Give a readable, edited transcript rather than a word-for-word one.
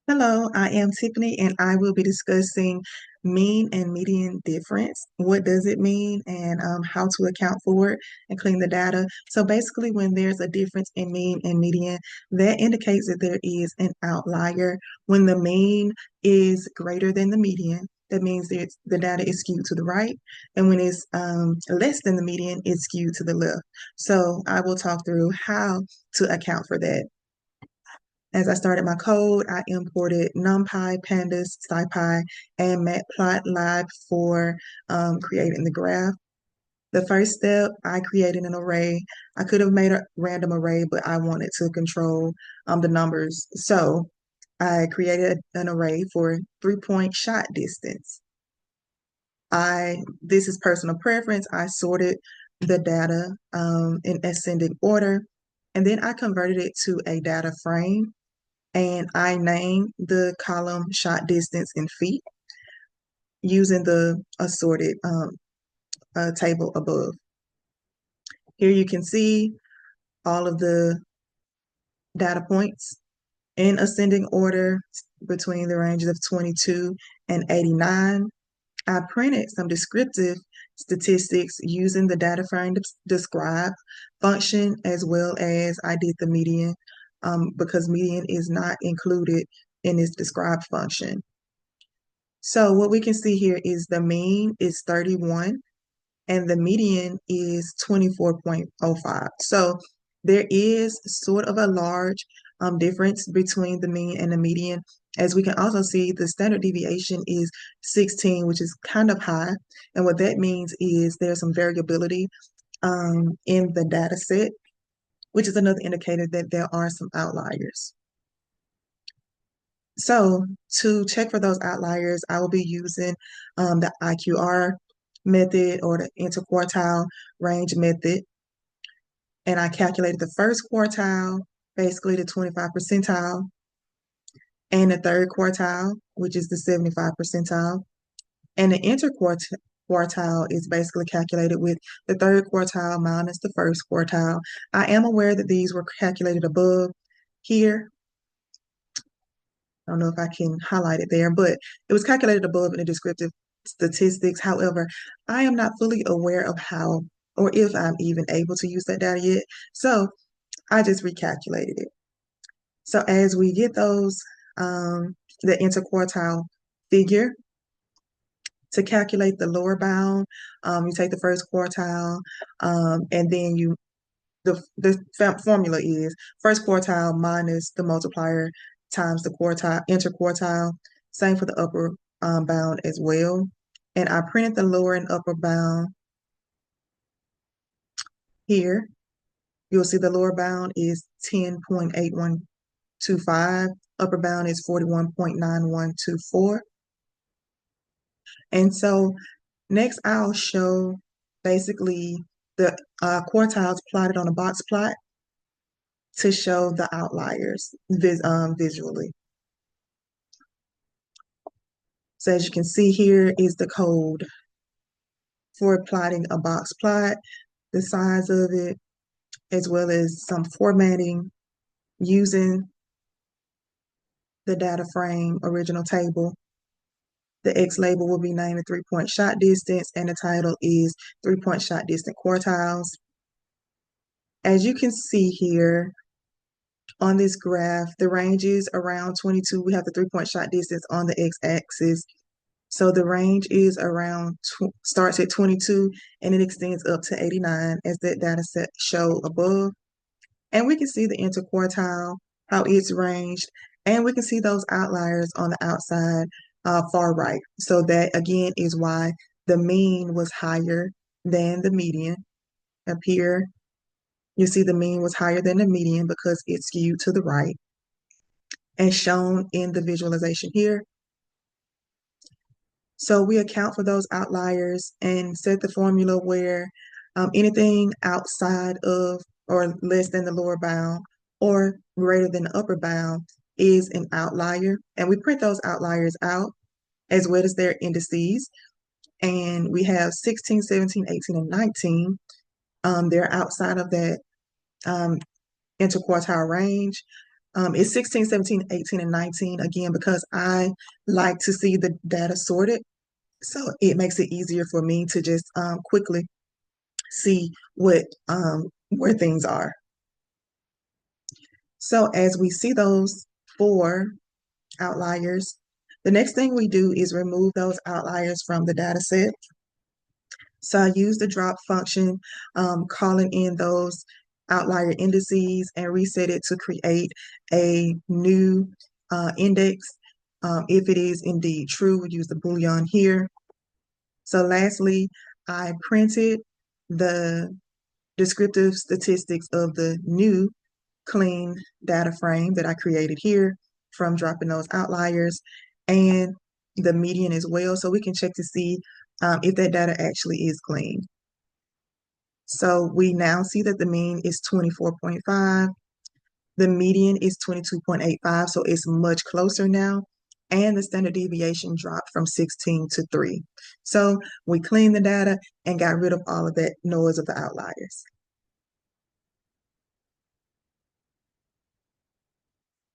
Hello, I am Tiffany, and I will be discussing mean and median difference. What does it mean, and how to account for it and clean the data. So basically, when there's a difference in mean and median, that indicates that there is an outlier. When the mean is greater than the median, that means that the data is skewed to the right, and when it's less than the median, it's skewed to the left. So I will talk through how to account for that. As I started my code, I imported NumPy, Pandas, SciPy, and Matplotlib for creating the graph. The first step, I created an array. I could have made a random array, but I wanted to control the numbers. So I created an array for 3-point shot distance. This is personal preference. I sorted the data in ascending order, and then I converted it to a data frame, and I named the column shot distance in feet using the assorted table above. Here you can see all of the data points in ascending order between the ranges of 22 and 89. I printed some descriptive statistics using the data frame describe function, as well as I did the median because median is not included in this describe function. So what we can see here is the mean is 31 and the median is 24.05. So there is sort of a large difference between the mean and the median. As we can also see, the standard deviation is 16, which is kind of high. And what that means is there's some variability in the data set, which is another indicator that there are some outliers. So to check for those outliers, I will be using the IQR method or the interquartile range method. And I calculated the first quartile, basically the 25 percentile, and the third quartile, which is the 75 percentile. And the interquartile is basically calculated with the third quartile minus the first quartile. I am aware that these were calculated above here. I don't know if I can highlight it there, but it was calculated above in the descriptive statistics. However, I am not fully aware of how or if I'm even able to use that data yet. So I just recalculated it. So as we get those, the interquartile figure, to calculate the lower bound, you take the first quartile, and then the formula is first quartile minus the multiplier times the interquartile. Same for the upper bound as well. And I printed the lower and upper bound here. You'll see the lower bound is 10.8125. Upper bound is 41.9124. And so next I'll show basically the quartiles plotted on a box plot to show the outliers visually. So as you can see, here is the code for plotting a box plot, the size of it, as well as some formatting using the data frame original table. The X label will be named a 3-point shot distance, and the title is 3-point shot distance quartiles. As you can see here on this graph, the range is around 22. We have the 3-point shot distance on the X-axis. So the range is around, starts at 22 and it extends up to 89 as that data set show above. And we can see the interquartile, how it's ranged, and we can see those outliers on the outside far right. So that again is why the mean was higher than the median. Up here, you see the mean was higher than the median because it's skewed to the right. And shown in the visualization here, so we account for those outliers and set the formula where anything outside of or less than the lower bound or greater than the upper bound is an outlier. And we print those outliers out as well as their indices. And we have 16, 17, 18, and 19. They're outside of that interquartile range. It's 16, 17, 18, and 19, again, because I like to see the data sorted. So it makes it easier for me to just quickly see where things are. So as we see those 4 outliers, the next thing we do is remove those outliers from the data set. So I use the drop function, calling in those outlier indices and reset it to create a new index. If it is indeed true, we use the Boolean here. So lastly, I printed the descriptive statistics of the new clean data frame that I created here from dropping those outliers and the median as well, so we can check to see if that data actually is clean. So we now see that the mean is 24.5, the median is 22.85, so it's much closer now, and the standard deviation dropped from 16 to 3. So we cleaned the data and got rid of all of that noise of the outliers.